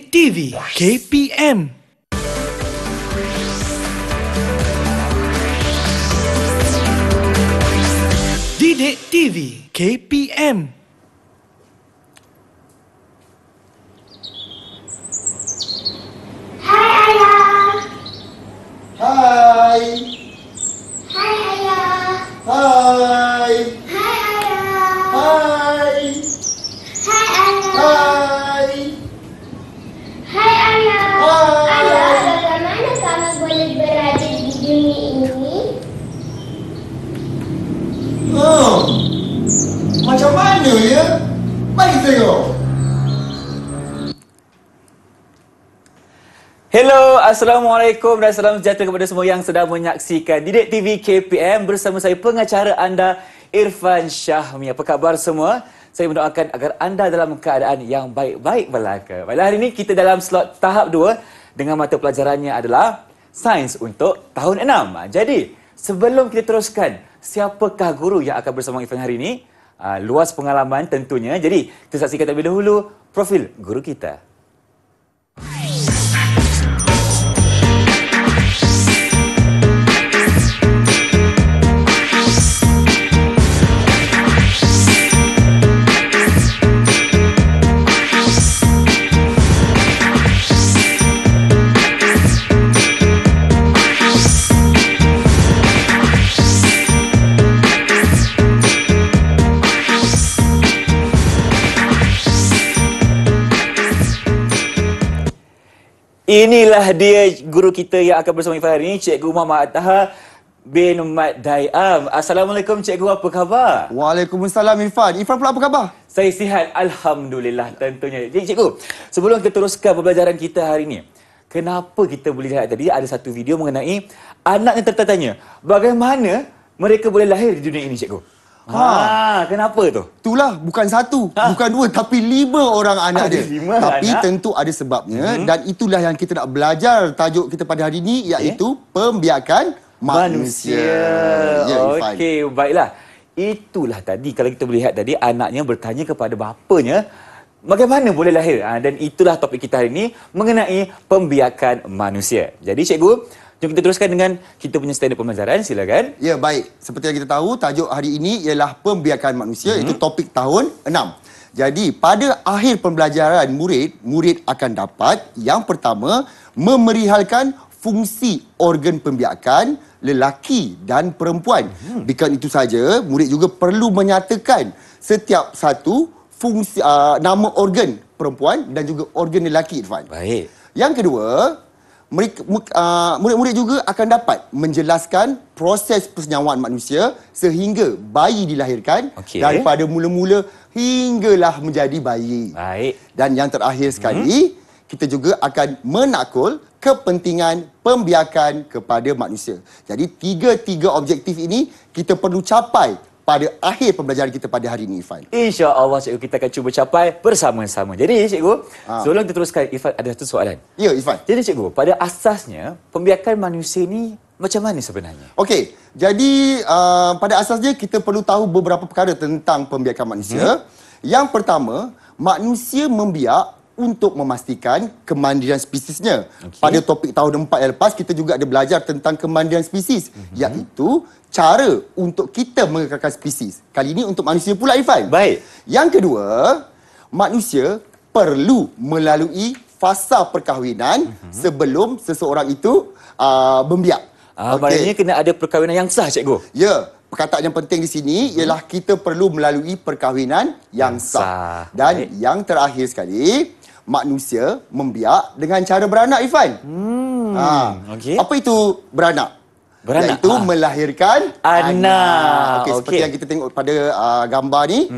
Didik TV KPM. Didik TV KPM. Hai Ayah. Hai. Hai Ayah. Hai. Hai Ayah. Hai. Hai Ayah. Hai. Hai Ayah. Hai. Ayah, bagaimana kami boleh berada di dunia ini? Oh. Macam mana ya? Mari tengok. Hello, Assalamualaikum dan salam sejahtera kepada semua yang sedang menyaksikan Didik TV KPM bersama saya pengacara anda Irfan Syahmi. Apa khabar semua? Saya mendoakan agar anda dalam keadaan yang baik-baik belaka. Baiklah, hari ini kita dalam slot tahap 2 dengan mata pelajarannya adalah Sains untuk tahun 6. Jadi, sebelum kita teruskan, siapakah guru yang akan bersama Irfan hari ini? Luas pengalaman tentunya. Jadi, kita saksikan terlebih dahulu profil guru kita. Inilah dia guru kita yang akan bersama Irfan hari ini, Cikgu Muhammad Taha bin Mat Dayam. Assalamualaikum Cikgu, apa khabar? Waalaikumsalam Irfan. Irfan pula apa khabar? Saya sihat, Alhamdulillah tentunya. Jadi Cikgu, sebelum kita teruskan pembelajaran kita hari ini, kenapa kita boleh lihat tadi ada satu video mengenai anak yang tertanya, bagaimana mereka boleh lahir di dunia ini Cikgu? Kenapa tu? Itulah, bukan satu, bukan dua, tapi 5 orang anak Ada dia. 5 Tapi anak? tentu ada sebabnya dan itulah yang kita nak belajar tajuk kita pada hari ini iaitu pembiakan manusia. Ya, Irfan. Okey, baiklah. Itulah tadi kalau kita boleh lihat tadi anaknya bertanya kepada bapanya bagaimana boleh lahir. Dan itulah topik kita hari ini mengenai pembiakan manusia. Jadi Cikgu, jom kita teruskan dengan kita punya standard pembelajaran, silakan. Ya, baik. Seperti yang kita tahu, tajuk hari ini ialah pembiakan manusia. Itu topik tahun 6. Jadi, pada akhir pembelajaran murid akan dapat yang pertama, memerihalkan fungsi organ pembiakan lelaki dan perempuan. Bukan itu saja, murid juga perlu menyatakan setiap satu fungsi nama organ perempuan dan juga organ lelaki, Irfan. Baik. Yang kedua, murid-murid juga akan dapat menjelaskan proses persenyawaan manusia sehingga bayi dilahirkan daripada mula-mula hinggalah menjadi bayi. Baik. Dan yang terakhir sekali, kita juga akan menakul kepentingan pembiakan kepada manusia. Jadi tiga objektif ini kita perlu capai pada akhir pembelajaran kita pada hari ini, Irfan. InsyaAllah Cikgu, kita akan cuba capai bersama-sama. Jadi Cikgu, sebelum kita teruskan, Irfan ada satu soalan. Ya, Irfan. Jadi Cikgu, pada asasnya pembiakan manusia ni macam mana sebenarnya? Okey, jadi pada asasnya kita perlu tahu beberapa perkara tentang pembiakan manusia. Yang pertama, manusia membiak untuk memastikan kemandirian spesiesnya. Pada topik tahun 4 yang lepas, kita juga ada belajar tentang kemandirian spesies, iaitu cara untuk kita mengekalkan spesies. Kali ini untuk manusia pula, Irfan. Baik. Yang kedua, manusia perlu melalui fasa perkahwinan sebelum seseorang itu membiak. Maknanya kena ada perkahwinan yang sah, Cikgu. Ya, perkataan yang penting di sini ialah kita perlu melalui perkahwinan yang sah. Dan yang terakhir sekali, manusia membiak dengan cara beranak, Irfan. Apa itu beranak? Iaitu melahirkan anak. Seperti yang kita tengok pada gambar ni.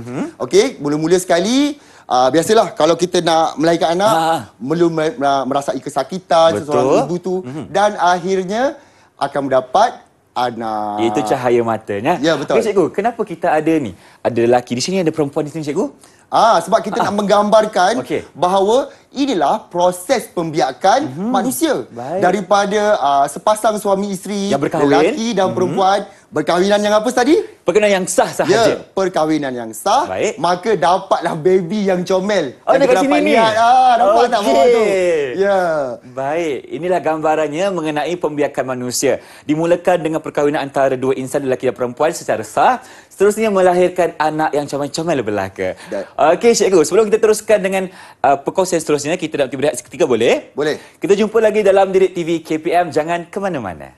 Mula-mula sekali, biasalah kalau kita nak melahirkan anak, belum merasai kesakitan seseorang ibu tu. Dan akhirnya akan mendapat anak. Itu cahaya matanya. Ya, betul. Okey Cikgu, kenapa kita ada ni? Ada lelaki di sini, ada perempuan di sini Cikgu? Sebab kita nak menggambarkan Okey. bahawa inilah proses pembiakan manusia. Baik. Daripada sepasang suami isteri, Yang berkahwin. lelaki dan perempuan, berkahwinan yang apa tadi? Perkahwinan yang sah sahaja. Ya, perkahwinan yang sah. Baik. Maka dapatlah baby yang comel. Oh, yang dekat kita sini dapat ni. lihat. Nampak tak bawah tu? Ya. Baik, inilah gambarannya mengenai pembiakan manusia. Dimulakan dengan perkahwinan antara dua insan lelaki dan perempuan secara sah, seterusnya melahirkan anak yang comel-comel belaka. Okey, cikgu, sebelum kita teruskan dengan perkongsian seterusnya, kita nak berehat seketika boleh? Boleh. Kita jumpa lagi dalam Didik TV KPM, jangan ke mana-mana.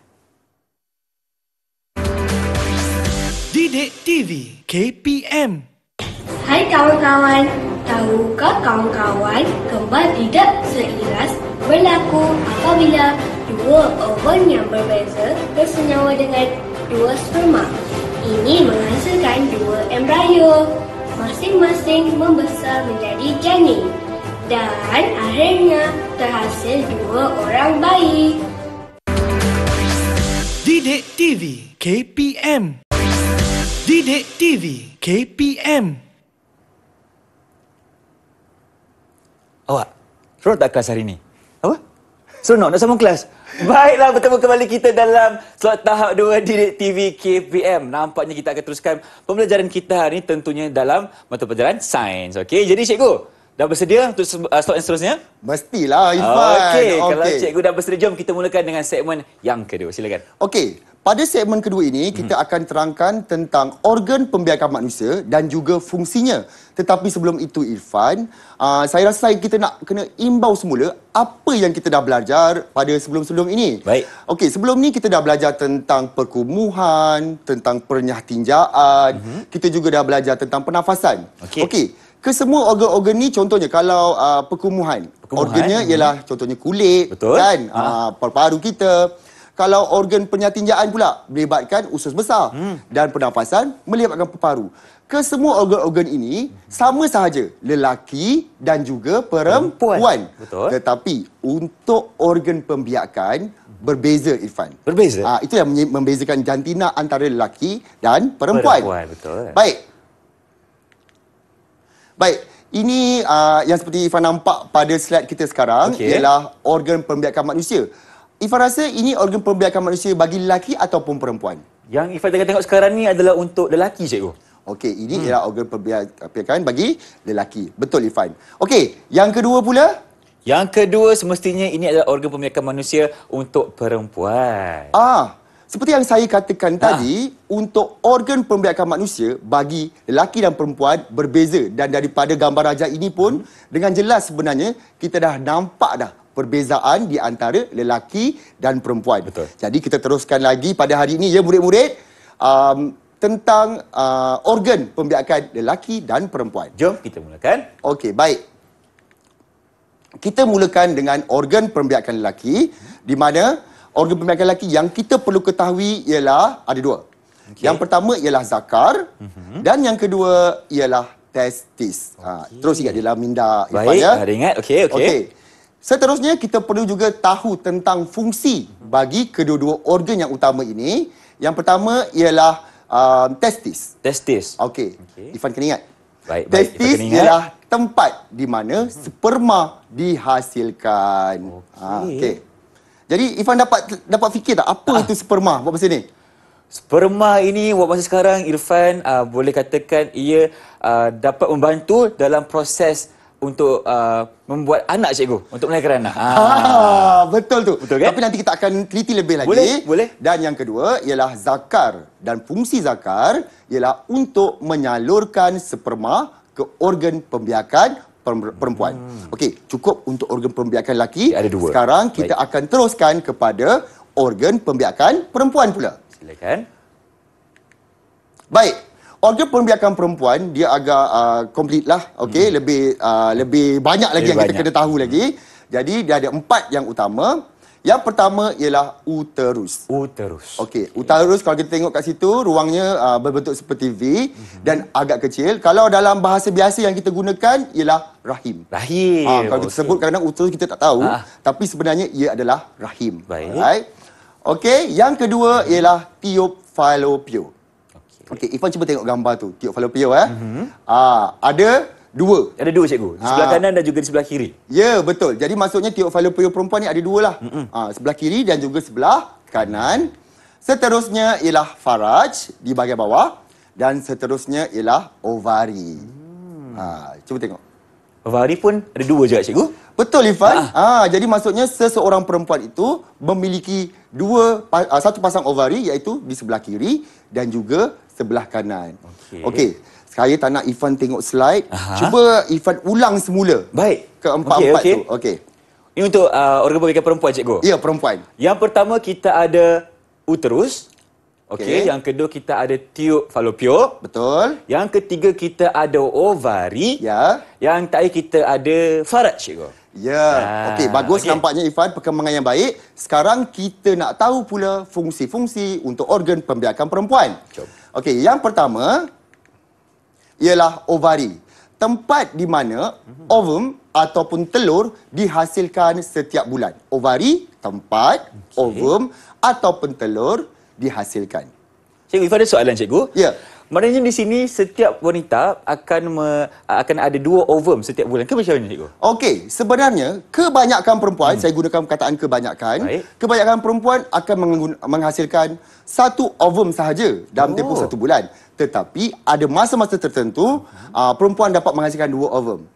Didik TV KPM. Hai kawan-kawan, tahukah kawan-kawan kembar tidak seiras berlaku apabila dua ovum yang berbeza bersenyawa dengan dua sperma. Ini menghasilkan dua embrio. Masing-masing membesar menjadi janin. Dan akhirnya terhasil dua orang bayi. Didik TV KPM. Didik TV KPM. Awak, seronok tak kelas hari ni? Apa? Seronok nak sambung kelas? Baiklah, bertemu kembali kita dalam slot tahap 2 Didik TV KPM. Nampaknya kita akan teruskan pembelajaran kita hari ini tentunya dalam mata pelajaran sains. Okey, jadi cikgu, dah bersedia untuk slot yang seterusnya? Mestilah, Irfan. Okey, kalau cikgu dah bersedia, jom kita mulakan dengan segmen yang kedua. Silakan. Okey, pada segmen kedua ini, kita akan terangkan tentang organ pembiakan manusia dan juga fungsinya. Tetapi sebelum itu, Irfan, saya rasa kita nak kena imbau semula apa yang kita dah belajar pada sebelum-sebelum ini. Baik. Okey, sebelum ni kita dah belajar tentang perkumuhan, tentang perenyah tinjaan. Kita juga dah belajar tentang pernafasan. Okey, kesemua organ-organ ni contohnya kalau perkumuhan. Organnya ialah contohnya kulit, betul, kan? Paru-paru kita. Kalau organ penyatinjaan pula melibatkan usus besar dan pernafasan melibatkan paru. Kesemua organ-organ ini sama sahaja lelaki dan juga perempuan. Betul. Tetapi untuk organ pembiakan berbeza, Irfan. Berbeza? Itu yang membezakan jantina antara lelaki dan perempuan. Betul. Baik, ini yang seperti Irfan nampak pada slide kita sekarang ialah organ pembiakan manusia. Irfan rasa ini organ pembiakan manusia bagi lelaki ataupun perempuan? Yang Irfan tengah tengok sekarang ni adalah untuk lelaki, cikgu. Okey, ini ialah organ pembiakan bagi lelaki. Betul, Irfan. Okey, yang kedua pula? Yang kedua, semestinya ini adalah organ pembiakan manusia untuk perempuan. Seperti yang saya katakan tadi, untuk organ pembiakan manusia bagi lelaki dan perempuan berbeza. Dan daripada gambar rajah ini pun, dengan jelas sebenarnya kita dah nampak dah perbezaan di antara lelaki dan perempuan. Betul. Jadi kita teruskan lagi pada hari ini, ya murid-murid, tentang organ pembiakan lelaki dan perempuan. Jom kita mulakan. Okey, baik. Kita mulakan dengan organ pembiakan lelaki, di mana organ pembiakan lelaki yang kita perlu ketahui ialah ada dua. Yang pertama ialah zakar dan yang kedua ialah testis. Terus ingat dalam minda, Baik, ada ingat. Okey. Seterusnya kita perlu juga tahu tentang fungsi bagi kedua-dua organ yang utama ini. Yang pertama ialah testis. Testis. Okey. Irfan kena ingat. Baik, testis ialah tempat di mana sperma dihasilkan. Okey. Jadi Irfan dapat fikir tak apa itu sperma buat masa ni? Sperma ini buat masa sekarang, Irfan, boleh katakan ia dapat membantu dalam proses untuk membuat anak, cikgu, untuk melahirkan anak. Betul tu. Betul kan? Tapi nanti kita akan teliti lebih lagi. Boleh. Dan yang kedua ialah zakar. Dan fungsi zakar ialah untuk menyalurkan sperma ke organ pembiakan perempuan. Okey, cukup untuk organ pembiakan lelaki. Ada dua. Sekarang kita akan teruskan kepada organ pembiakan perempuan pula. Silakan. Baik. Organ pembiakan perempuan dia agak komplit lah. Okey, lebih banyak lagi yang kita kena tahu lagi. Jadi dia ada 4 yang utama. Yang pertama ialah uterus. Okey, uterus kalau kita tengok kat situ ruangnya berbentuk seperti V dan agak kecil. Kalau dalam bahasa biasa yang kita gunakan ialah rahim. Kalau kita sebut kadang-kadang uterus kita tak tahu, tapi sebenarnya ia adalah rahim. Baik. Okey, yang kedua ialah tiup falopio. Okey, Irfan cuba tengok gambar tu, tiup falopio . Ada Dua. Ada dua cikgu. Di sebelah kanan dan juga di sebelah kiri. Ya, betul. Jadi maksudnya tiuk falopio perempuan ni ada dua lah. Sebelah kiri dan juga sebelah kanan. Seterusnya ialah faraj di bahagian bawah. Dan seterusnya ialah ovari. Cuba tengok. Ovari pun ada dua juga cikgu. Betul, Irfan. Jadi maksudnya seseorang perempuan itu memiliki satu pasang ovari iaitu di sebelah kiri dan juga sebelah kanan. Okey. Saya tak nak Irfan tengok slide. Cuba Irfan ulang semula. Baik. Keempat-empat tu. Okey. Ini untuk organ pembiakan perempuan, cikgu. Ya, perempuan. Yang pertama kita ada uterus. Okey. Yang kedua kita ada tiuk falopio. Betul. Yang ketiga kita ada ovari. Ya. Yang terakhir kita ada faraj, cikgu. Ya. Okey, bagus nampaknya Irfan, perkembangan yang baik. Sekarang kita nak tahu pula fungsi-fungsi untuk organ pembiakan perempuan. Okey, yang pertama ialah ovari. Tempat di mana ovum ataupun telur dihasilkan setiap bulan. Ovari, tempat ovum ataupun telur dihasilkan. Cikgu, Ifan ada soalan, cikgu. Ya. Maknanya di sini setiap wanita akan ada 2 ovum setiap bulan. Ke macam mana, cikgu? Okey, sebenarnya kebanyakan perempuan, saya gunakan perkataan kebanyakan, kebanyakan perempuan akan menghasilkan 1 ovum sahaja dalam tempoh 1 bulan. Tetapi ada masa-masa tertentu perempuan dapat menghasilkan 2 ovum.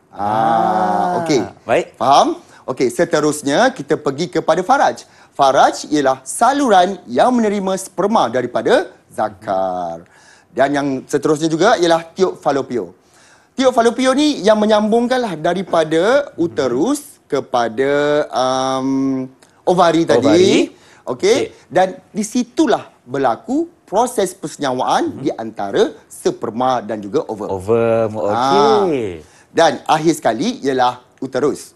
Okey. Baik. Faham? Okey, seterusnya kita pergi kepada faraj. Faraj ialah saluran yang menerima sperma daripada zakar. Dan yang seterusnya juga ialah tiuk falopio. Tiuk falopio ni yang menyambungkanlah daripada uterus kepada ovari tadi. Okey. Dan di situlah berlaku proses persenyawaan di antara sperma dan juga ovum. Okey. Dan akhir sekali ialah uterus.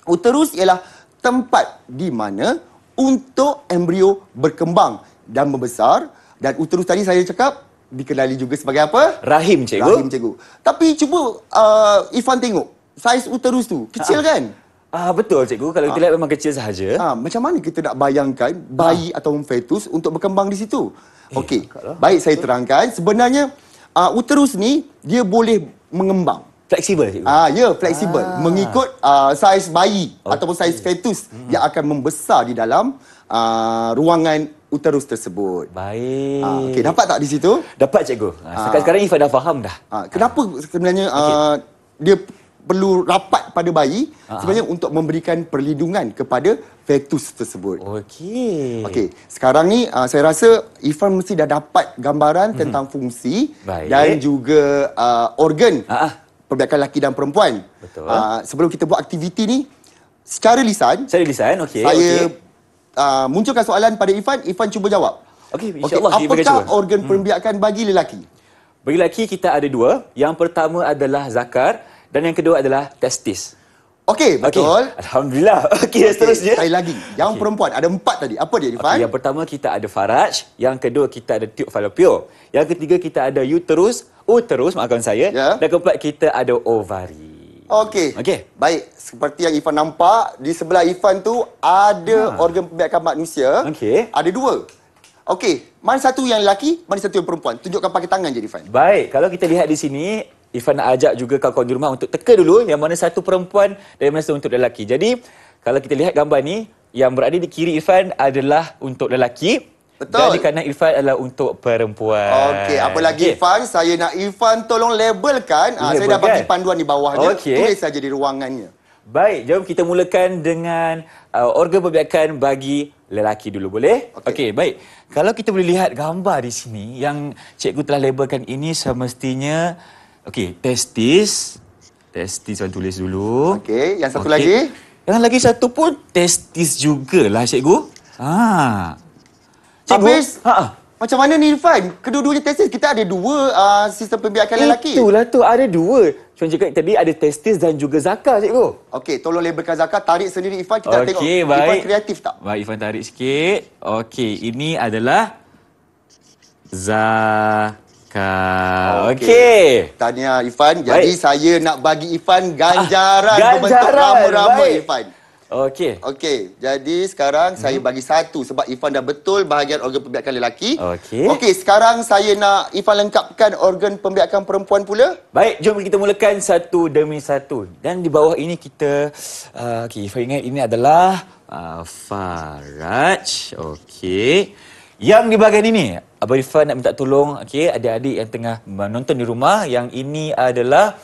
Uterus ialah tempat di mana untuk embrio berkembang dan membesar. Dan uterus tadi saya cakap dikenali juga sebagai apa? Rahim, cikgu. Rahim, cikgu. Tapi cuba Irfan tengok. Saiz uterus tu kecil kan? Betul, cikgu. Kalau kita lihat memang kecil sahaja. Macam mana kita nak bayangkan bayi atau fetus untuk berkembang di situ? Okey. Baik, saya terangkan. Sebenarnya uterus ni dia boleh mengembang. Fleksibel, cikgu. Ya, fleksibel. Mengikut saiz bayi ataupun saiz fetus yang akan membesar di dalam ruangan uterus tersebut. Baik. Okey, dapat tak di situ? Dapat, cikgu. Sekarang Ifan dah faham dah. Kenapa sebenarnya dia perlu rapat pada bayi? Sebenarnya untuk memberikan perlindungan kepada fetus tersebut. Okey. Sekarang ni saya rasa Ifan mesti dah dapat gambaran tentang fungsi dan juga organ pembiakan lelaki dan perempuan. Betul. Sebelum kita buat aktiviti ni, secara lisan, saya munculkan soalan pada Ifan. Ifan cuba jawab. Okey, insyaAllah. Apakah organ pembiakan bagi lelaki? Bagi lelaki kita ada 2. Yang pertama adalah zakar dan yang kedua adalah testis. Okey, betul. Alhamdulillah. Okey, seterusnya. Sekali lagi. Yang perempuan ada 4 tadi. Apa dia, Irfan? Yang pertama kita ada faraj, yang kedua kita ada tiuk falopio, yang ketiga kita ada uterus, maafkan saya, dan keempat kita ada ovari. Okey. Baik, seperti yang Irfan nampak, di sebelah Irfan tu ada organ pembiakan manusia. Ada 2. Okey, mana satu yang lelaki, mana satu yang perempuan? Tunjukkan pakai tangan je, Irfan. Baik, kalau kita lihat di sini, Irfan nak ajak juga kawan-kawan di rumah untuk teka dulu yang mana satu perempuan dan yang mana satu untuk lelaki. Jadi, kalau kita lihat gambar ni, yang berada di kiri Irfan adalah untuk lelaki. Betul. Dan di kanan Irfan adalah untuk perempuan. Okey, apa lagi Irfan? Saya nak Irfan tolong labelkan. Saya dah bagi panduan di bawahnya. Tulis saja di ruangannya. Baik, jom kita mulakan dengan organ pembiakan bagi lelaki dulu, boleh? Okey, baik. Kalau kita boleh lihat gambar di sini yang cikgu telah labelkan ini semestinya testis. Testis saya tulis dulu. Okey, yang satu lagi? Yang lagi satu pun testis jugalah, cikgu. Habis? Macam mana ni, Irfan? Kedua-duanya testis. Kita ada 2 sistem pembiakan lelaki. Itulah tu, ada 2. Cuma cakap tadi ada testis dan juga zakar, cikgu. Okey, tolong labelkan zakar. Tarik sendiri, Irfan. Kita tengok Irfan kreatif tak? Baik, Irfan tarik sikit. Okey, ini adalah zakar. Okey. Tahniah, Irfan. Jadi saya nak bagi Irfan ganjaran berbentuk rama-rama, Irfan. Okey. Okey, jadi sekarang saya bagi satu sebab Ifan dah betul bahagian organ pembiakan lelaki. Okey. Okey, sekarang saya nak Ifan lengkapkan organ pembiakan perempuan pula. Baik, jom kita mulakan satu demi satu. Dan di bawah ini kita okey, Ifan ingat ini adalah Faraj. Okey. Yang di bahagian ini, Abang Irfan nak minta tolong, okey, adik-adik yang tengah menonton di rumah, yang ini adalah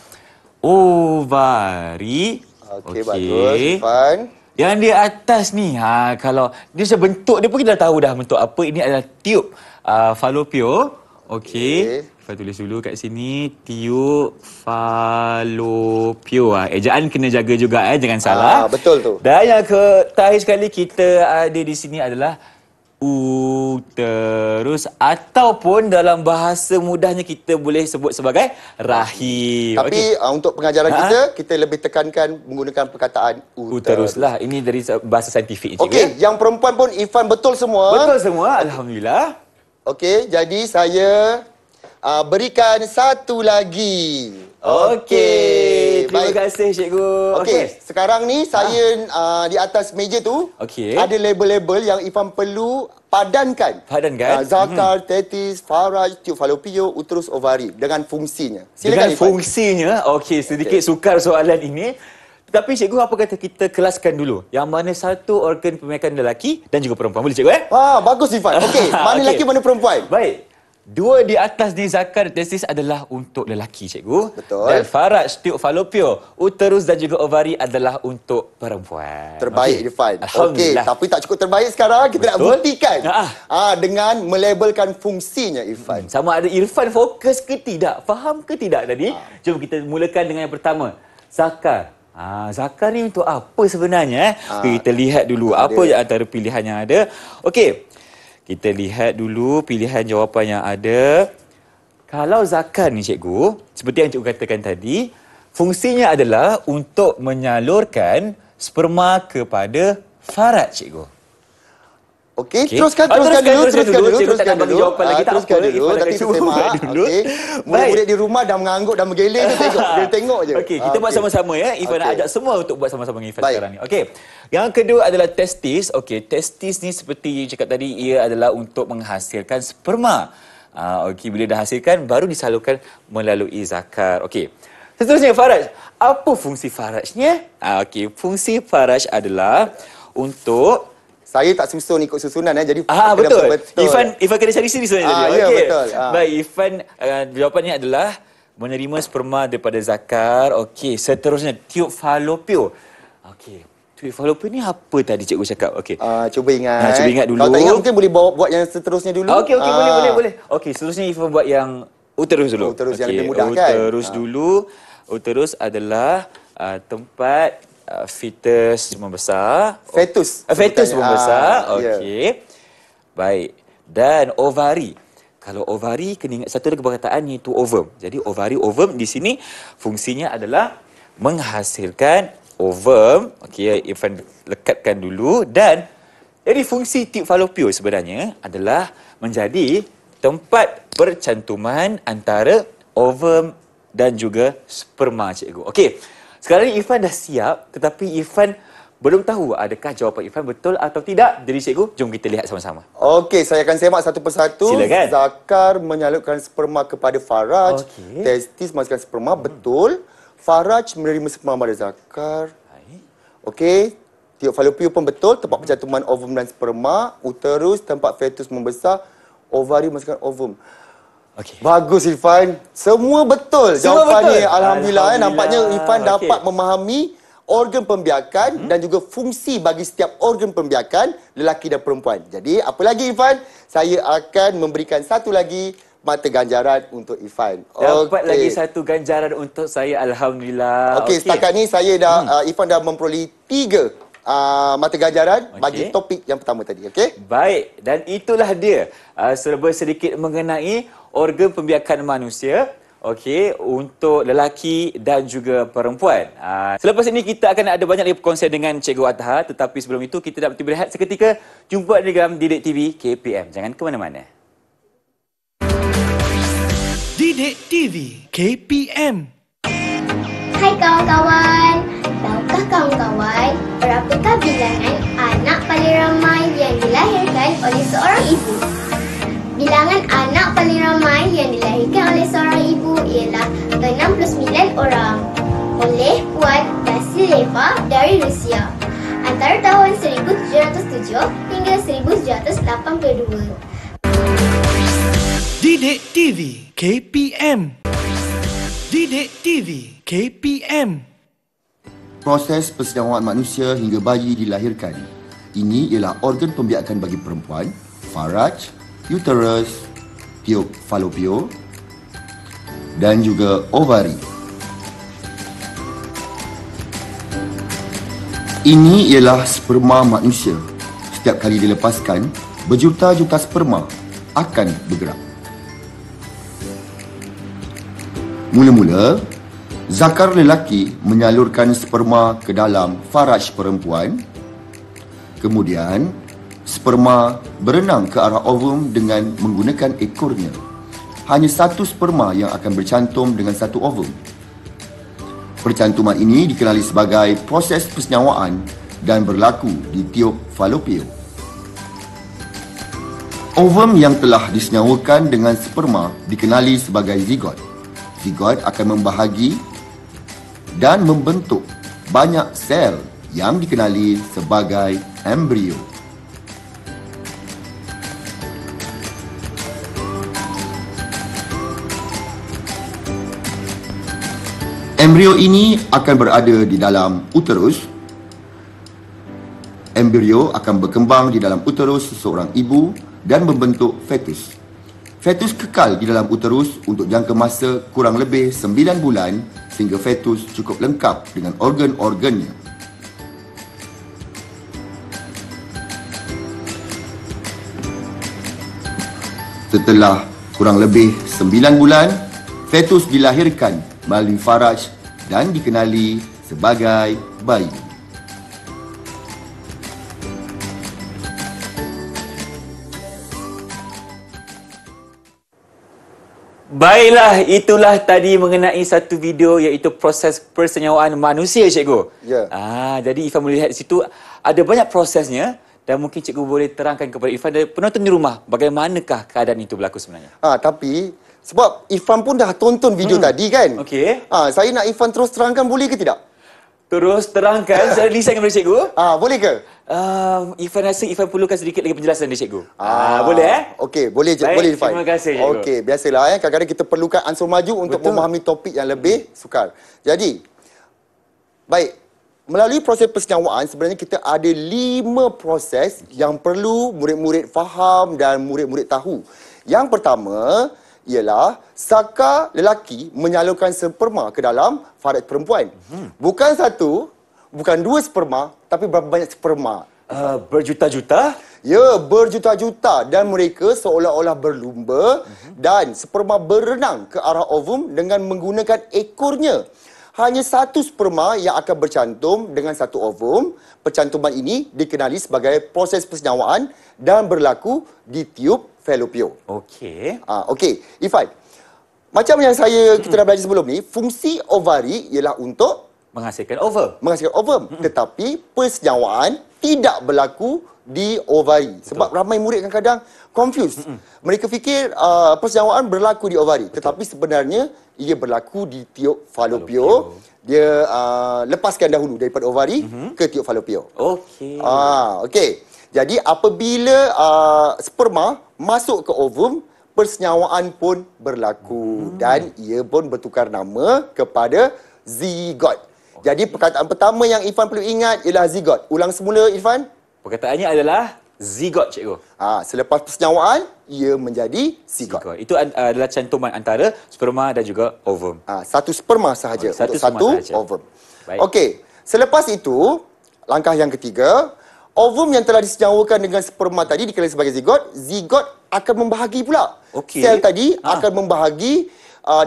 ovari. Okey, bagus Ifan. Yang di atas ni, kalau dia sebentuk dia pun kita dah tahu dah bentuk apa. Ini adalah tiub falopio. Okey. Kita tulis dulu kat sini, tiub falopio. Ejaan kena jaga juga, jangan salah. Betul tu. Dan yang terakhir sekali kita ada di sini adalah uterus, ataupun dalam bahasa mudahnya kita boleh sebut sebagai rahim. Tapi untuk pengajaran kita lebih tekankan menggunakan perkataan uterus lah. Ini dari bahasa saintifik. Okey, yang perempuan pun Ifan betul semua. Betul semua, alhamdulillah. Okey, jadi saya berikan satu lagi. Okey, terima kasih cikgu. Okey, sekarang ni saya di atas meja tu ada label-label yang Ifan perlu padankan. Zakar, tetis, faraj, tiub falopio, uterus, ovari dengan fungsinya. Silakan dengan Ifan. Fungsinya, okey, sedikit sukar soalan ini. Tetapi cikgu, apa kata kita kelaskan dulu yang mana satu organ pembiakan lelaki dan juga perempuan. Boleh cikgu Bagus Ifan. Okey, mana lelaki mana perempuan? Baik. Dua di atas ni, zakar, testis adalah untuk lelaki, cikgu. Betul. Dan faraj, tiub falopio, uterus dan juga ovari adalah untuk perempuan. Terbaik, Irfan. Alhamdulillah. Okey, tapi tak cukup terbaik sekarang. Kita nak buktikan dengan melabelkan fungsinya, Irfan. Sama ada Irfan fokus ke tidak, faham ke tidak tadi. Jom kita mulakan dengan yang pertama. Zakar. Zakar ni untuk apa sebenarnya? Kita lihat dulu apa je antara pilihan yang ada. Okey. Kita lihat dulu pilihan jawapan yang ada. Kalau zakar ni cikgu, seperti yang cikgu katakan tadi, fungsinya adalah untuk menyalurkan sperma kepada faraj, cikgu. Okey, teruskan dulu. Cikgu tak nak bagi jawapan lagi, tak apa. Nanti kita semak dulu. Murid-murid di rumah dah mengangguk, dah menggeleng, dia tengok je. Okey, kita buat sama-sama ya. Ifan nak ajak semua untuk buat sama-sama dengan Ifan sekarang ni. Okey. Yang kedua adalah testis. Okey, testis ni seperti yang cakap tadi, ia adalah untuk menghasilkan sperma. Okey, bila dah hasilkan baru disalurkan melalui zakar. Okey. Seterusnya faraj. Apa fungsi farajnya? Okey, fungsi faraj adalah untuk saya tak susun ikut susunan jadi betul. Ifan kena cari sini sebenarnya. Ya, betul. Baik, Ifan jawapannya adalah menerima sperma daripada zakar. Okey, seterusnya tiub falopio. Okey, tiub falopio ni apa tadi cikgu cakap? Okey. Cuba ingat. Cuba ingat dulu. Kalau tak ingat mungkin boleh buat yang seterusnya dulu. Okey, boleh. Okey, seterusnya Ifan buat yang uterus dulu. Uterus yang lebih mudah kan? Uterus dulu. Uterus adalah tempat fetus membesar. Fetus membesar. Okey. Baik. Dan ovari. Kalau ovari, kena ingat satu lagi perkataan, iaitu ovum. Jadi ovari, ovum di sini fungsinya adalah menghasilkan ovum. Okey, Irfan lekatkan dulu. Dan jadi fungsi tiub falopio sebenarnya adalah menjadi tempat percantuman antara ovum dan juga sperma, cikgu. Okey. Sekarang ni Irfan dah siap, tetapi Irfan belum tahu adakah jawapan Irfan betul atau tidak. Jadi cikgu, jom kita lihat sama-sama. Okey, saya akan semak satu persatu. Silakan. Zakar menyalurkan sperma kepada faraj. Testis masukkan sperma, betul. Faraj menerima sperma pada zakar. Okey, tiub falopio pun betul, tempat percantuman ovum dan sperma. Uterus, tempat fetus membesar. Ovari masukkan ovum. Okay. Bagus Irfan. Semua betul jawapannya. Alhamdulillah. Nampaknya Irfan dapat memahami organ pembiakan dan juga fungsi bagi setiap organ pembiakan lelaki dan perempuan. Jadi apa lagi Irfan? Saya akan memberikan satu lagi mata ganjaran untuk Irfan. Dapat lagi satu ganjaran untuk saya, alhamdulillah. Okey, setakat ni saya dah Irfan dah memperoleh 3 mata ganjaran bagi topik yang pertama tadi. Okey? Baik, dan itulah dia serba sedikit mengenai organ pembiakan manusia. Okey, untuk lelaki dan juga perempuan. Selepas ini kita akan ada banyak lagi perkongsian dengan Cikgu Atha, tetapi sebelum itu kita nak berehat seketika. Jumpa di dalam Didik TV KPM. Jangan ke mana-mana. Didik TV KPM. Hai kawan-kawan. Tahukah kawan-kawan, Berapakah bilangan anak paling ramai yang dilahirkan oleh seorang ibu? Bilangan anak paling ramai yang dilahirkan oleh seorang ibu ialah 69 orang oleh Puan Vasileva dari Rusia antara tahun 1707 hingga 1782. Didik TV KPM. Didik TV KPM. Proses persenyawaan manusia hingga bayi dilahirkan. Ini ialah organ pembiakan bagi perempuan, faraj, uterus, tiub falopio dan juga ovari. Ini ialah sperma manusia. Setiap kali dilepaskan, berjuta-juta sperma akan bergerak. Mula-mula, zakar lelaki menyalurkan sperma ke dalam faraj perempuan. Kemudian, sperma berenang ke arah ovum dengan menggunakan ekornya. Hanya satu sperma yang akan bercantum dengan satu ovum. Percantuman ini dikenali sebagai proses persenyawaan dan berlaku di tiub falopio. Ovum yang telah disenyawakan dengan sperma dikenali sebagai zigot. Zigot akan membahagi dan membentuk banyak sel yang dikenali sebagai embrio. Embrio ini akan berada di dalam uterus. Embrio akan berkembang di dalam uterus seseorang ibu dan membentuk fetus. Fetus kekal di dalam uterus untuk jangka masa kurang lebih 9 bulan sehingga fetus cukup lengkap dengan organ-organnya. Setelah kurang lebih 9 bulan, fetus dilahirkan melalui faraj dan dikenali sebagai bayi. Baiklah, itulah tadi mengenai satu video iaitu proses persenyawaan manusia, cikgu. Ya. Jadi Ifan boleh lihat di situ ada banyak prosesnya dan mungkin cikgu boleh terangkan kepada Ifan dan penonton di rumah bagaimanakah keadaan itu berlaku sebenarnya. Tapi sebab Ifan pun dah tonton video tadi kan? Okey. Saya nak Ifan terus terangkan boleh ke tidak? Terus terangkan secara lisan kepada cikgu. Boleh ke? Ifan rasa Ifan perlukan sedikit lagi penjelasan dari cikgu. Boleh Okey, boleh je, Baik, boleh Ifan. terima kasih, cikgu. Okey, biasalah kadang-kadang kita perlukan ansur maju untuk Betul. memahami topik yang lebih sukar. Jadi, baik, melalui proses persenyawaan sebenarnya kita ada 5 proses yang perlu murid-murid faham dan murid-murid tahu. Yang pertama ialah saka lelaki menyalurkan sperma ke dalam faraj perempuan. Bukan satu, bukan 2 sperma, tapi berapa banyak sperma? Berjuta-juta. Ya, berjuta-juta dan mereka seolah-olah berlumba dan sperma berenang ke arah ovum dengan menggunakan ekornya. Hanya satu sperma yang akan bercantum dengan satu ovum. Percantuman ini dikenali sebagai proses persenyawaan dan berlaku di tiub falopio. Okey. Okey, Ifan. Macam yang kita dah belajar sebelum ni, fungsi ovari ialah untuk Menghasilkan menghasilkan ovum. Tetapi persenyawaan tidak berlaku di ovari. Sebab ramai murid kadang-kadang confused. Mereka fikir persenyawaan berlaku di ovari. Tetapi sebenarnya ia berlaku di tiub falopio. Dia lepaskan dahulu daripada ovari ke tiub falopio. Okey. Okey. Jadi apabila sperma masuk ke ovum, persenyawaan pun berlaku dan ia pun bertukar nama kepada zigot. Jadi perkataan pertama yang Ifan perlu ingat ialah zigot. Ulang semula Ifan. Perkataannya adalah zigot, cikgu. Selepas persenyawaan ia menjadi zigot. Itu adalah cantuman antara sperma dan juga ovum. Satu sperma sahaja Satu untuk sperma satu sahaja. ovum. Baik. Okey. Selepas itu, langkah yang ketiga, ovum yang telah disenyawakan dengan sperma tadi dikenali sebagai zigot. Zigot akan membahagi pula. Okey. Sel tadi akan membahagi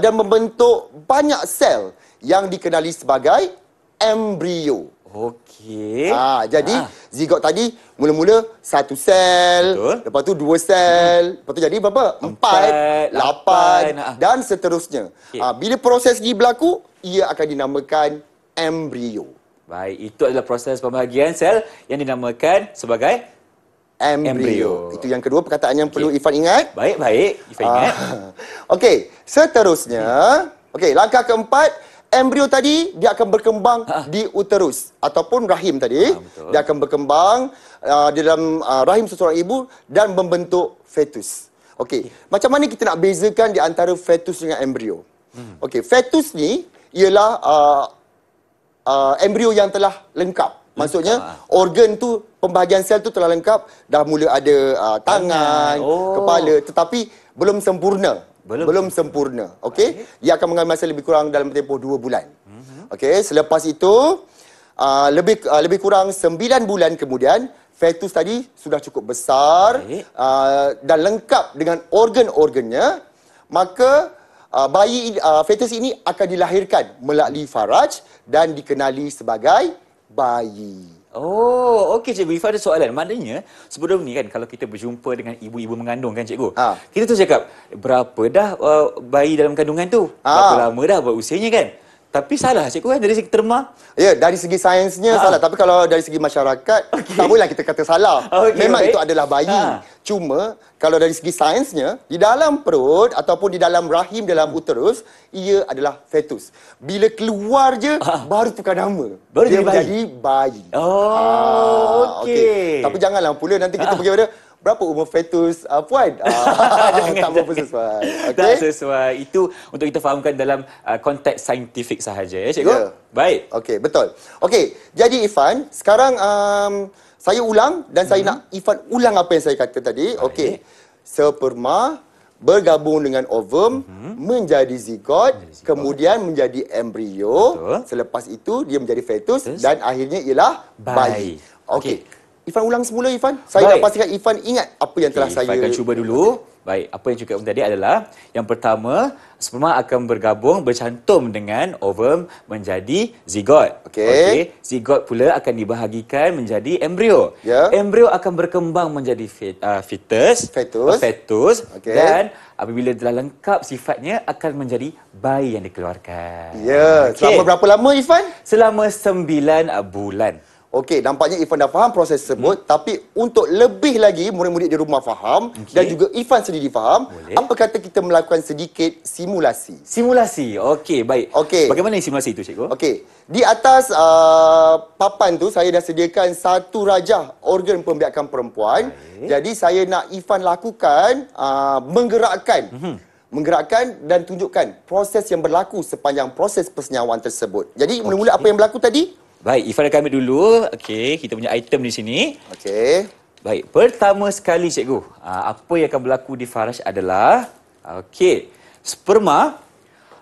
dan membentuk banyak sel yang dikenali sebagai embrio. Okey. Jadi zigot tadi mula-mula satu sel, Betul. lepas tu 2 sel, lepas tu jadi berapa? 4, 8 dan seterusnya. Okey. Bila proses ini berlaku, ia akan dinamakan embrio. Baik, itu adalah proses pembahagian sel yang dinamakan sebagai embrio. Itu yang kedua perkataan yang perlu Ifan ingat. Baik, Ifan ingat. Okey, seterusnya, langkah keempat, embrio tadi dia akan berkembang di uterus ataupun rahim tadi. Betul. Dia akan berkembang di dalam rahim seseorang ibu dan membentuk fetus. Okey, macam mana kita nak bezakan di antara fetus dengan embrio? Okey, fetus ni ialah embrio yang telah lengkap. Maksudnya organ tu, pembahagian sel tu telah lengkap, dah mula ada tangan, kepala, tetapi belum sempurna. Belum sempurna. Okey, dia akan mengambil masa lebih kurang dalam tempoh 2 bulan. Okey, selepas itu lebih kurang 9 bulan kemudian fetus tadi sudah cukup besar dan lengkap dengan organ-organnya, maka fetus ini akan dilahirkan melalui faraj dan dikenali sebagai bayi. Oh, okey cikgu. Ifan ada soalan. Maknanya sebelum ni kan kalau kita berjumpa dengan ibu-ibu mengandung kan cikgu. Kita tu cakap, berapa dah bayi dalam kandungan tu? Berapa lama dah buat usianya kan? Tapi salah cikgu kan dari segi terma? Ya, dari segi sainsnya salah. Tapi kalau dari segi masyarakat, tak bolehlah kita kata salah. Memang itu adalah bayi. Cuma, kalau dari segi sainsnya, di dalam perut ataupun di dalam rahim, dalam uterus, ia adalah fetus. Bila keluar je, baru tukar nama. Baru dia jadi menjadi bayi. Okey. Tapi janganlah pula nanti kita pergi pada berapa umur fetus Puan? Tak berapa sesuai. Tak sesuai. Itu untuk kita fahamkan dalam konteks saintifik sahaja ya cikgu. Baik. Okey, betul. Okey, jadi Ifan, sekarang saya ulang dan saya nak Ifan ulang apa yang saya kata tadi. Okey. Sperma bergabung dengan ovum menjadi zigot, kemudian menjadi embrio. Selepas itu dia menjadi fetus dan akhirnya ialah bayi. Okey. Ifan ulang semula Ifan. Saya nak pastikan Ifan ingat apa yang telah saya Ifan akan cuba dulu. Baik, apa yang cakap tadi adalah yang pertama, sperma akan bergabung bercantum dengan ovum menjadi zigot. Okey. Zigot pula akan dibahagikan menjadi embrio. Embrio akan berkembang menjadi fetus. Dan apabila telah lengkap sifatnya akan menjadi bayi yang dikeluarkan. Selama berapa lama Ifan? Selama 9 bulan. Okey, nampaknya Ifan dah faham proses tersebut. Tapi untuk lebih lagi murid-murid di rumah faham dan juga Ifan sendiri faham, apa kata kita melakukan sedikit simulasi? Simulasi. Okey, baik. Bagaimana simulasi itu cikgu? Okey, di atas papan tu saya dah sediakan satu rajah organ pembiakan perempuan. Jadi saya nak Ifan lakukan menggerakkan dan tunjukkan proses yang berlaku sepanjang proses persenyawaan tersebut. Jadi mula-mula apa yang berlaku tadi? Baik, Ifan akan ambil dulu. Okey, kita punya item di sini. Okey. Baik, pertama sekali cikgu, apa yang akan berlaku di faraj adalah sperma,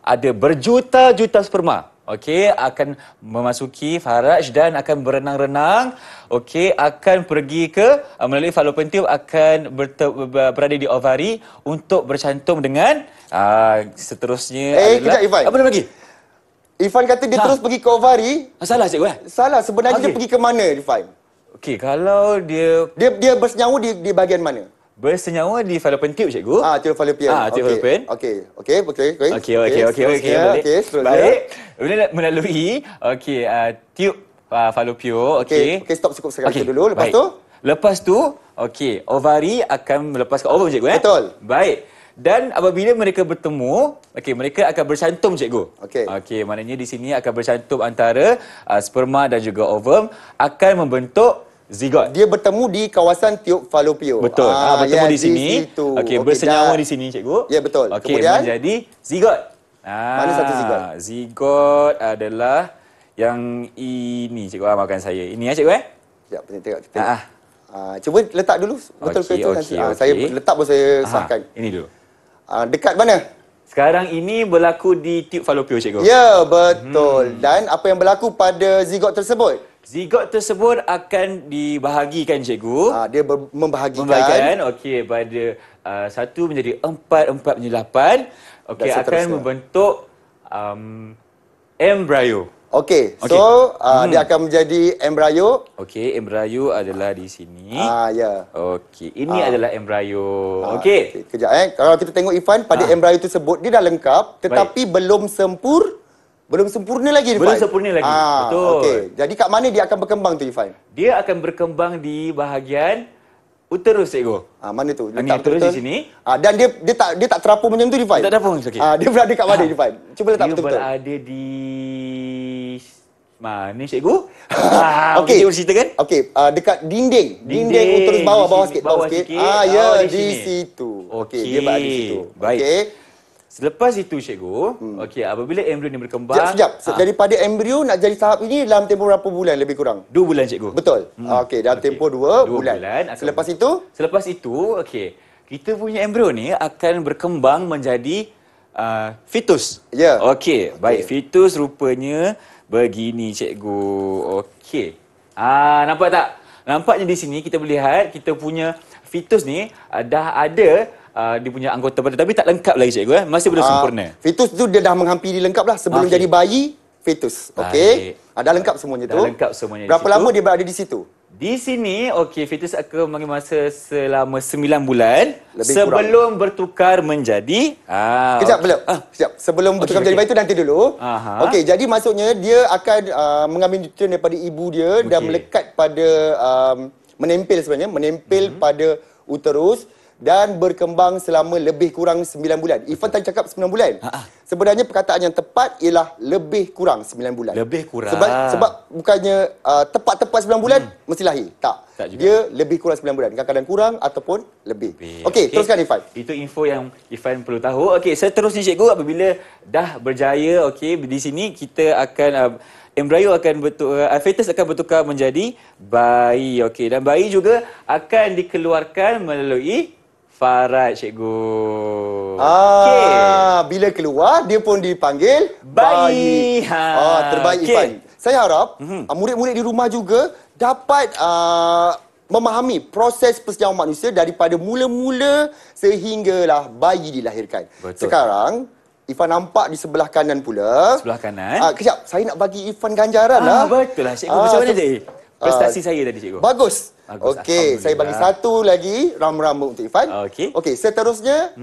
ada berjuta-juta sperma. Okey, akan memasuki faraj dan akan berenang-renang. Okey, akan pergi ke melalui fallopian tube, akan berada di ovari untuk bercantum dengan seterusnya adalah kejap Ifan. Apa nama lagi? Ifan kata dia terus pergi ke ovari. Salah cikgu Salah. Sebenarnya dia pergi ke mana Ifan? Okey, kalau dia bersenyawa di bahagian mana? Bersenyawa di fallopian tube cikgu. Tube fallopian. Tube fallopian. Okey. Baik. Melalui tube falopio. Okey, stop cukup sekali dulu. Lepas tu, ovari akan melepaskan ovum cikgu Betul. Baik. Dan apabila mereka bertemu, mereka akan bercantum cikgu. Maknanya di sini akan bercantum antara sperma dan juga ovum akan membentuk zigot. Dia bertemu di kawasan tiub falopio. Betul. Bertemu di sini. Bersenyawa di sini cikgu. Ya, betul. Kemudian menjadi zigot. Mana satu zigot? Zigot adalah yang ini cikgu makan saya. Ini cikgu Sekejap, tengok. Cuba letak dulu betul ke itu nanti. Saya letak baru saya sahkan. Ini dulu. Dekat mana? Sekarang ini berlaku di tiub falopio cikgu. Ya, betul. Dan apa yang berlaku pada zigot tersebut? Zigot tersebut akan dibahagikan cikgu. Dia membahagikan. Pada 1 menjadi 4, 4 menjadi 8. Akan membentuk embrio. Dia akan menjadi embrio. Embrio adalah di sini. Ya. Ini adalah embrio. Kejap Kalau kita tengok Ifan, pada embrio tersebut dia dah lengkap tetapi belum sempurna. Belum sempurna lagi, Irfan? Belum sempurna lagi. Betul. Okey. Jadi kat mana dia akan berkembang tu, Irfan? Dia akan berkembang di bahagian uterus, cikgu. Mana tu? Ini Letak uterus betul. di sini. Dan dia tak terapung macam tu, Irfan? Tak terapung, okey. Dia berada kat mana, Irfan? Cuba letak Dia betul-betul. berada di mana, cikgu? Okey. Cikgu ceritakan. Okey, dekat dinding. Dinding uterus bawah sikit. Bawah sikit. Ya, di di sini. situ. Okey. Dia berada di situ. Baik. Okey. Selepas itu, cikgu, okey, apabila embrio ni berkembang... Sekejap. Daripada embrio nak jadi tahap ini dalam tempoh berapa bulan lebih kurang? 2 bulan, cikgu. Betul. Okey, dalam tempoh 2 bulan. akan- Selepas itu, okey, kita punya embrio ni akan berkembang menjadi fetus. Ya. Okey, baik. Fetus rupanya begini, cikgu. Okey. Nampak tak? Nampaknya di sini kita melihat kita punya fetus ni dah ada dia punya anggota badan, tapi tak lengkap lagi, cikgu. Masih belum sempurna. fetus tu dia dah menghampiri lengkap lah. Sebelum Okey. jadi bayi, fetus. Okey. Dah lengkap semuanya tu. Dah lengkap semuanya di Berapa situ. lama dia berada di situ? Di sini, okey, fetus akan mengambil masa selama 9 bulan Lebih sebelum bertukar menjadi... Kejap, belum. Sekejap. Sebelum bertukar menjadi okey. bayi tu nanti dulu. Aha. Okey, jadi maksudnya dia akan mengambil nutrien daripada ibu dia dan Okey. melekat pada menempel sebenarnya, menempel pada uterus dan berkembang selama lebih kurang 9 bulan. Irfan tadi cakap 9 bulan. Sebenarnya perkataan yang tepat ialah lebih kurang 9 bulan. Lebih kurang. Sebab bukannya tepat-tepat 9 bulan mesti lahir. Tak juga. Dia lebih kurang 9 bulan. Kadang-kadang kurang ataupun lebih. Okey, teruskan Irfan. Itu info yang Irfan perlu tahu. Okey, seterusnya, cikgu, apabila dah berjaya, okey, di sini kita akan embrio akan fetus akan bertukar menjadi bayi. Okey, dan bayi juga akan dikeluarkan melalui faraj, cikgu. Okey. Bila keluar dia pun dipanggil Bayi. Terbaik, Okey. Irfan. Saya harap murid-murid di rumah juga dapat memahami proses persenjauhan manusia daripada mula-mula sehinggalah bayi dilahirkan. Betul. Sekarang Irfan nampak di sebelah kanan pula. Sebelah kanan. Kejap, saya nak bagi Irfan ganjaran lah. Betul lah, cikgu. Macam mana je prestasi saya tadi, cikgu? Bagus. Bagus, Okey, saya bagi satu lagi rama-rama untuk Irfan. Okey, seterusnya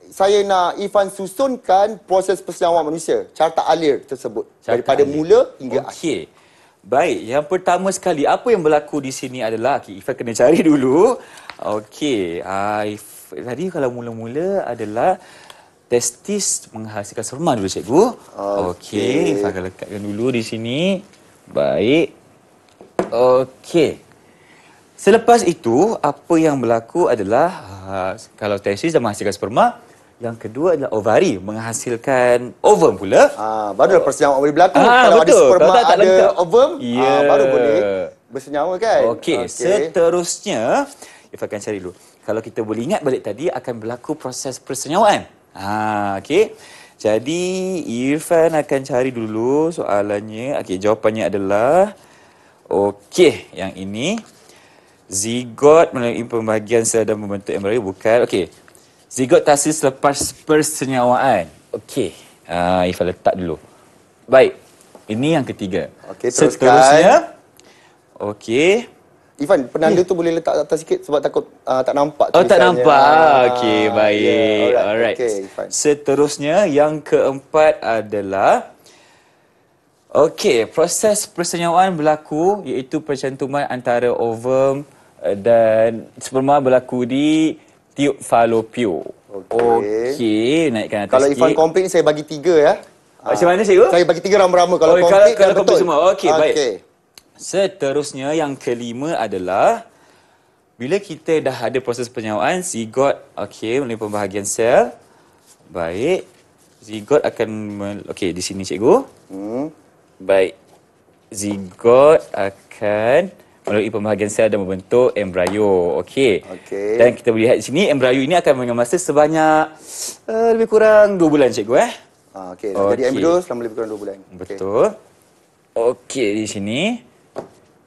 saya nak Irfan susunkan proses persenjauhan manusia, carta alir tersebut daripada mula hingga akhir. Okey. Baik, yang pertama sekali apa yang berlaku di sini adalah Irfan kena cari dulu. Okey, tadi kalau mula-mula adalah testis menghasilkan sperma dulu, cikgu. Okey, Irfan akan lekatkan dulu di sini. Baik. Okey. Selepas itu, apa yang berlaku adalah kalau testis dah menghasilkan sperma, yang kedua adalah ovari menghasilkan ovum pula. Barulah persenjauhan boleh berlaku. Kalau betul. ada sperma, Kalau tak ada lengkap. ovum, Ya. baru boleh bersenyawa kan? Okey, seterusnya Irfan akan cari dulu. Kalau kita boleh ingat balik tadi akan berlaku proses persenyawaan. Okey. Jadi Irfan akan cari dulu soalannya. Okey, jawapannya adalah okey, yang ini zigot melalui pembahagian sel dan membentuk embrio, bukan. Okey. Zigot terhasil selepas persenyawaan. Okey. Irfan letak dulu. Baik. Ini yang ketiga. Okey, teruskan. Seterusnya. Okey. Irfan, penanda tu boleh letak atas sikit sebab takut tak nampak Oh, tak tulisannya. nampak. Okey, baik. Yeah, Alright. Okey, Irfan. Seterusnya, yang keempat adalah okey, proses persenyawaan berlaku iaitu percantuman antara ovum dan sperma berlaku di tiub falopio. Okey, naikkan atas Kalau sikit. Irfan komplit ni saya bagi 3 ya. Macam mana, cikgu? Saya bagi 3 rama-rama kalau Oh, komplit kalau dan komplit betul. semua. Okey, baik. Seterusnya, yang kelima adalah bila kita dah ada proses penyawaan, zigot, okey, melalui pembahagian sel. Baik. Zigot akan okey, di sini, cikgu. Baik. Zigot akan melalui pembahagian sel dan membentuk embrio. Okey. Okey. Dan kita boleh lihat di sini embrio ini akan mengambil masa sebanyak lebih kurang 2 bulan, cikgu. Okey, jadi embrio selama lebih kurang 2 bulan. Betul. Okey, di sini.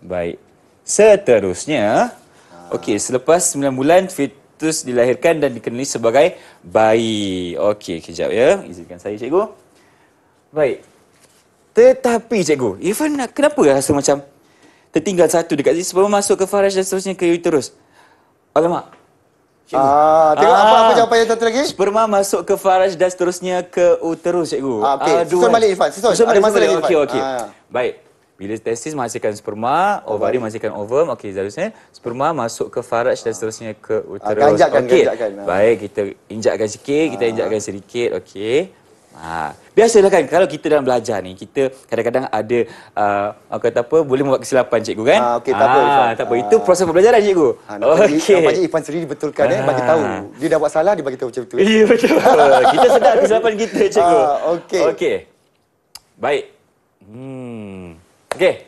Baik. Seterusnya, okey, selepas 9 bulan fetus dilahirkan dan dikenali sebagai bayi. Okey, kejap ya. Izinkan saya, cikgu. Baik. Tetapi, cikgu, Irfan kenapa rasa macam tertinggal satu dekat sini sebelum masuk ke faraj dan seterusnya ke uterus? Alamak. Tengok apa jawapan yang satu lagi? Sperma masuk ke faraj dan seterusnya ke uterus, cikgu. Okey, susun balik Irfan. Susun. Ada masa lagi Irfan. Okey. Baik. Bila testis menghasilkan sperma, ovari menghasilkan ovum, okey, seterusnya sperma masuk ke faraj dan seterusnya ke uterus. Ganjakkan. Baik, kita injakkan sikit, kita injakkan sedikit, okey. Biasalah kan kalau kita dalam belajar ni, kita kadang-kadang ada kata apa, boleh membuat kesilapan cikgu kan? Okey, tak apa Irfan. Tak apa, itu proses pembelajaran cikgu. Nampaknya Irfan sendiri dibetulkan bagi tahu. Dia dah buat salah, dia bagi tahu macam tu. Ya, betul. Kita sedar kesilapan kita, cikgu. Okey. Baik. Okey.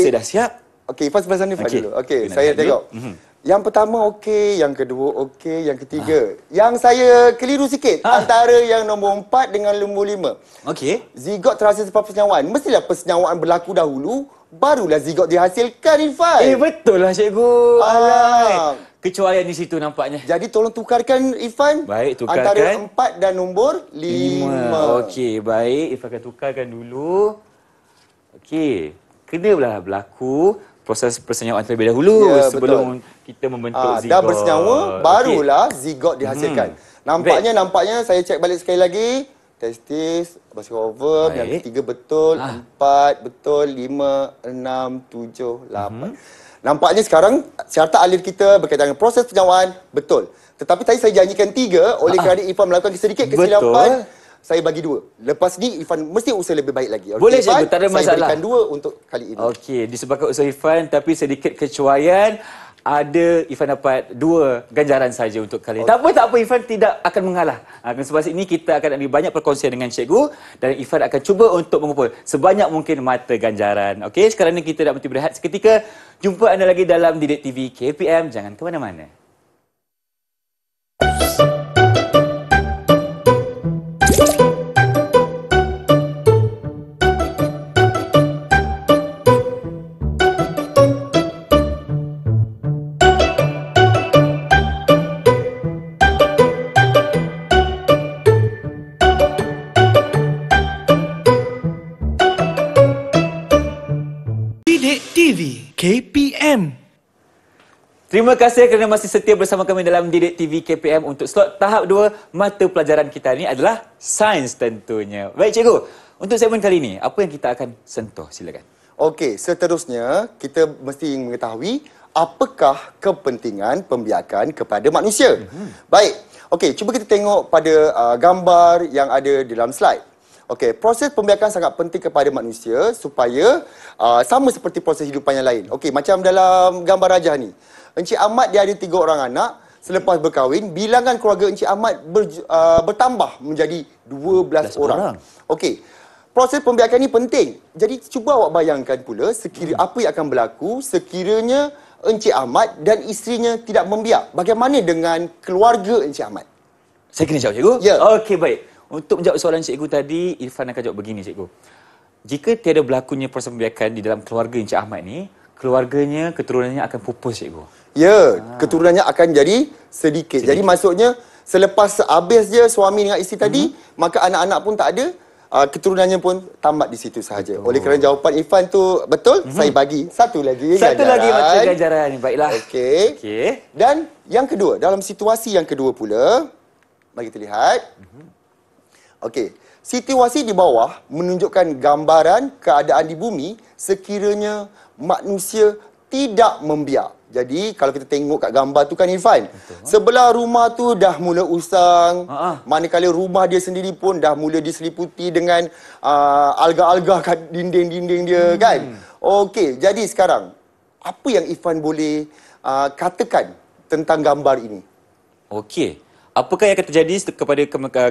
Saya dah siap. Okey, Irfan sebelah sana Irfan dulu. Okey, saya tengok. Yang pertama okey, yang kedua okey, yang ketiga. Yang saya keliru sikit antara yang nombor 4 dengan nombor 5. Okey. Zigot terhasil sebab persenyawaan. Mestilah persenyawaan berlaku dahulu, barulah zigot dihasilkan, Irfan. Betul lah cikgu. Alright. Kecualian di situ nampaknya. Jadi tolong tukarkan Irfan. Baik, tukarkan. Antara 4 dan nombor 5. Okey, baik. Irfan akan tukarkan dulu. Okey. Kenalah berlaku proses persenyawaan terlebih dahulu sebelum kita membentuk zigot. Dah bersenyawa, barulah zigot dihasilkan. Nampaknya saya cek balik sekali lagi. Testis, menghasilkan ovum, yang ketiga betul, 4 betul, 5, 6, 7, 8. Nampaknya sekarang syarta alir kita berkaitan dengan proses persenyawaan betul. Tetapi tadi saya janjikan 3, oleh kerana Irfan melakukan sedikit kesilapan, saya bagi 2. Lepas ni Irfan mesti usaha lebih baik lagi. Boleh cikgu, tak ada masalah. Saya berikan 2 untuk kali ini. Okey, disebabkan usaha Irfan tapi sedikit kecuaian, ada Irfan dapat 2 ganjaran saja untuk kali ini. Tak apa Irfan tidak akan mengalah. Sebab ini kita akan ada banyak perkongsian dengan cikgu dan Irfan akan cuba untuk mengumpul sebanyak mungkin mata ganjaran. Okey, sekarang ni kita nak berhenti berehat seketika. Jumpa anda lagi dalam Didik TV KPM. Jangan ke mana-mana. Didik TV KPM. Terima kasih kerana masih setia bersama kami dalam Didik TV KPM untuk slot tahap 2 mata pelajaran kita ni adalah sains tentunya. Baik cikgu, untuk segmen kali ini apa yang kita akan sentuh? Silakan. Okey, seterusnya kita mesti mengetahui apakah kepentingan pembiakan kepada manusia. Baik. Okey, cuba kita tengok pada gambar yang ada di dalam slide. Okey, proses pembiakan sangat penting kepada manusia supaya sama seperti proses hidupan yang lain. Okey, macam dalam gambar Rajah ni. Encik Ahmad dia ada 3 orang anak. Selepas berkahwin, bilangan keluarga Encik Ahmad bertambah menjadi 12 orang. Okey, proses pembiakan ni penting. Jadi cuba awak bayangkan pula apa yang akan berlaku sekiranya Encik Ahmad dan isterinya tidak membiak. Bagaimana dengan keluarga Encik Ahmad? Saya kena jawab cikgu? Ya. Okey, baik. Untuk menjawab soalan cikgu tadi, Irfan akan jawab begini cikgu. Jika tiada berlakunya proses pembiakan di dalam keluarga Encik Ahmad ni, keluarganya, keturunannya akan pupus cikgu. Ya, keturunannya akan jadi sedikit. Jadi maksudnya selepas habis je suami dengan isteri tadi, maka anak-anak pun tak ada, keturunannya pun tamat di situ sahaja. Oleh kerana jawapan Irfan tu betul, saya bagi satu lagi Satu lagi mata ganjaran. Baiklah. Okey. Dan yang kedua, dalam situasi yang kedua pula, mari kita lihat. Okey, situasi di bawah menunjukkan gambaran keadaan di bumi sekiranya manusia tidak membiak. Jadi kalau kita tengok kat gambar tu kan Irfan, sebelah rumah tu dah mula usang, manakala rumah dia sendiri pun dah mula diseliputi dengan alga-alga kat dinding-dinding dia kan. Okey, jadi sekarang apa yang Irfan boleh katakan tentang gambar ini? Okey. Apakah yang akan terjadi kepada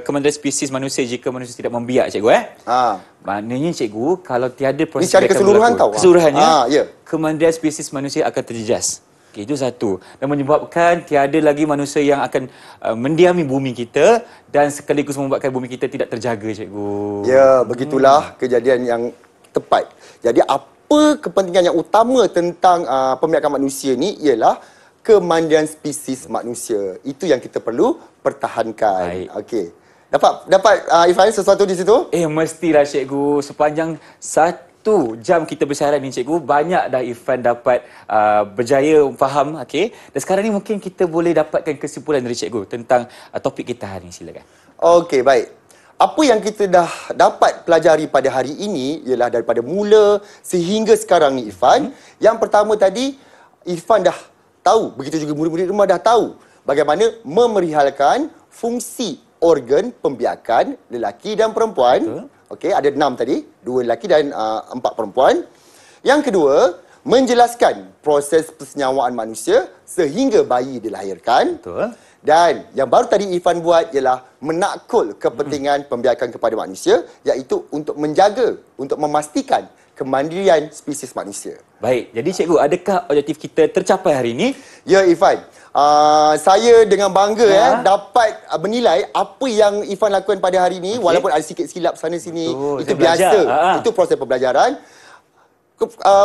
kementerian spesies manusia jika manusia tidak membiak, cikgu? Maknanya, cikgu, kalau tiada proses secara keseluruhan berlaku, keseluruhannya, ya. kementerian spesies manusia akan terjejas. Okay, itu satu. Dan menyebabkan tiada lagi manusia yang akan mendiami bumi kita dan sekaligus membuatkan bumi kita tidak terjaga, cikgu. Ya, begitulah kejadian yang tepat. Jadi, apa kepentingan yang utama tentang pembiakan manusia ni ialah kemandian spesies manusia. Itu yang kita perlu pertahankan. Okey. Dapat Irfan sesuatu di situ? Mestilah cikgu. Sepanjang 1 1 jam kita bersiaran ni cikgu, banyak dah Irfan dapat berjaya faham, okey. Dan sekarang ni mungkin kita boleh dapatkan kesimpulan dari cikgu tentang topik kita hari ini. Silakan. Okey, baik. Apa yang kita dah dapat pelajari pada hari ini ialah daripada mula sehingga sekarang ni Irfan. Yang pertama tadi, Irfan dah tahu, begitu juga murid-murid rumah dah tahu bagaimana memerihalkan fungsi organ pembiakan lelaki dan perempuan. Okey, ada 6 tadi, 2 lelaki dan 4 perempuan. Yang kedua, menjelaskan proses persenyawaan manusia sehingga bayi dilahirkan. Betul. Dan yang baru tadi Irfan buat ialah menakul kepentingan pembiakan kepada manusia, iaitu untuk menjaga, untuk memastikan kemandirian spesies manusia. Baik, jadi cikgu, adakah objektif kita tercapai hari ini? Ya Irfan, saya dengan bangga dapat menilai apa yang Irfan lakukan pada hari ini, walaupun ada sikit silap sana sini. Betul, itu saya belajar. biasa. Itu proses pembelajaran.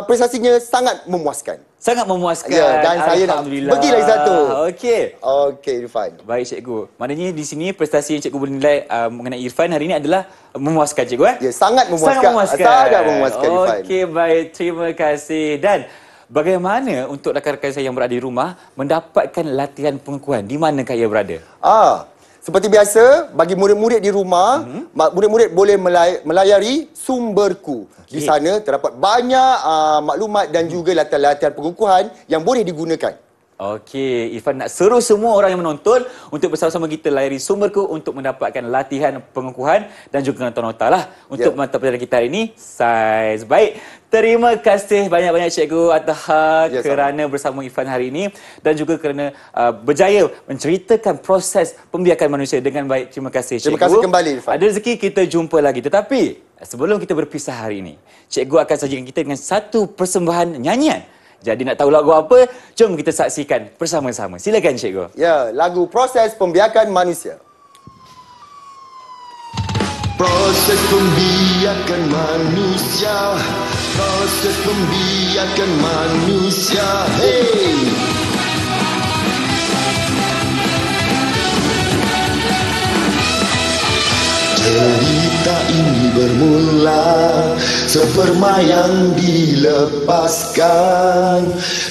Prestasinya sangat memuaskan. Sangat memuaskan. Ya, dan saya nak bagi lagi satu. Okey. Okey Irfan. Baik cikgu. Maknanya di sini prestasi yang cikgu bernilai mengenai Irfan hari ini adalah memuaskan cikgu. Ya, sangat memuaskan. Sangat memuaskan. Sangat memuaskan Irfan. Okey, baik. Terima kasih. Dan bagaimana untuk rakan-rakan saya yang berada di rumah mendapatkan latihan pengukuhan? Di manakah ia berada? Seperti biasa, bagi murid-murid di rumah, murid-murid boleh melayari Sumberku. Di sana terdapat banyak maklumat dan juga latihan-latihan pengukuhan yang boleh digunakan. Okey, Irfan nak seru semua orang yang menonton untuk bersama-sama kita layari Sumberku untuk mendapatkan latihan pengukuhan dan juga nota-nota lah untuk mata pelajaran kita hari ini, Sains. Baik, terima kasih banyak-banyak cikgu Ataha kerana bersama Irfan hari ini dan juga kerana berjaya menceritakan proses pembiakan manusia dengan baik. Terima kasih cikgu. Terima kasih kembali Irfan. Ada rezeki kita jumpa lagi. Tetapi sebelum kita berpisah hari ini, cikgu akan sajikan kita dengan satu persembahan nyanyian. Jadi nak tahu lagu apa? Jom kita saksikan bersama-sama. Silakan cikgu. Ya, lagu Proses Pembiakan Manusia. Proses pembiakan manusia, proses pembiakan manusia, hey! Cerita ini bermula sperma yang dilepaskan.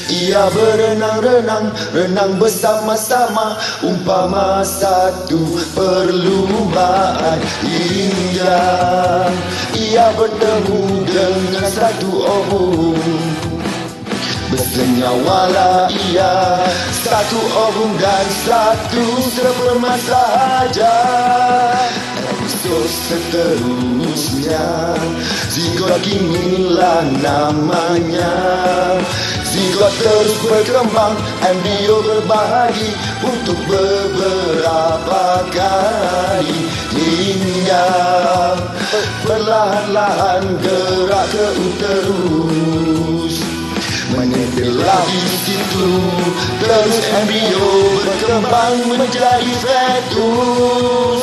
Ia berenang-renang, renang bersama-sama, umpama satu perlumbaan. Hingga ia bertemu dengan satu ovum. Bersenyawalah ia, satu ovum dan satu sperma sahaja. Seterusnya zigot inilah namanya. Zigot terus berkembang, embrio berbahagi untuk beberapa kali hingga perlahan-lahan gerak ke uterus. Menempellah di situ, terus embrio berkembang menjadi fetus.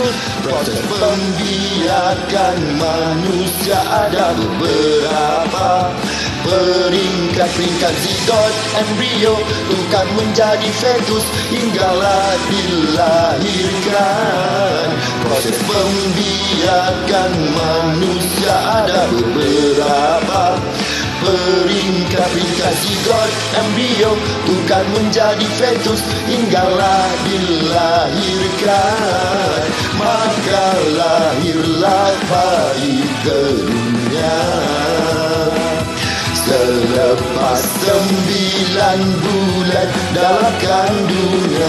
Proses pembiakan manusia ada beberapa peringkat-peringkat. Zigot embrio bukan menjadi fetus hinggalah dilahirkan. Proses pembiakan manusia ada beberapa peringkat-peringkat. Zigot embrio bukan menjadi fetus hinggalah dilahirkan. Maka lahirlah bayi ke dunia. Selepas 9 bulan dalam kandungan,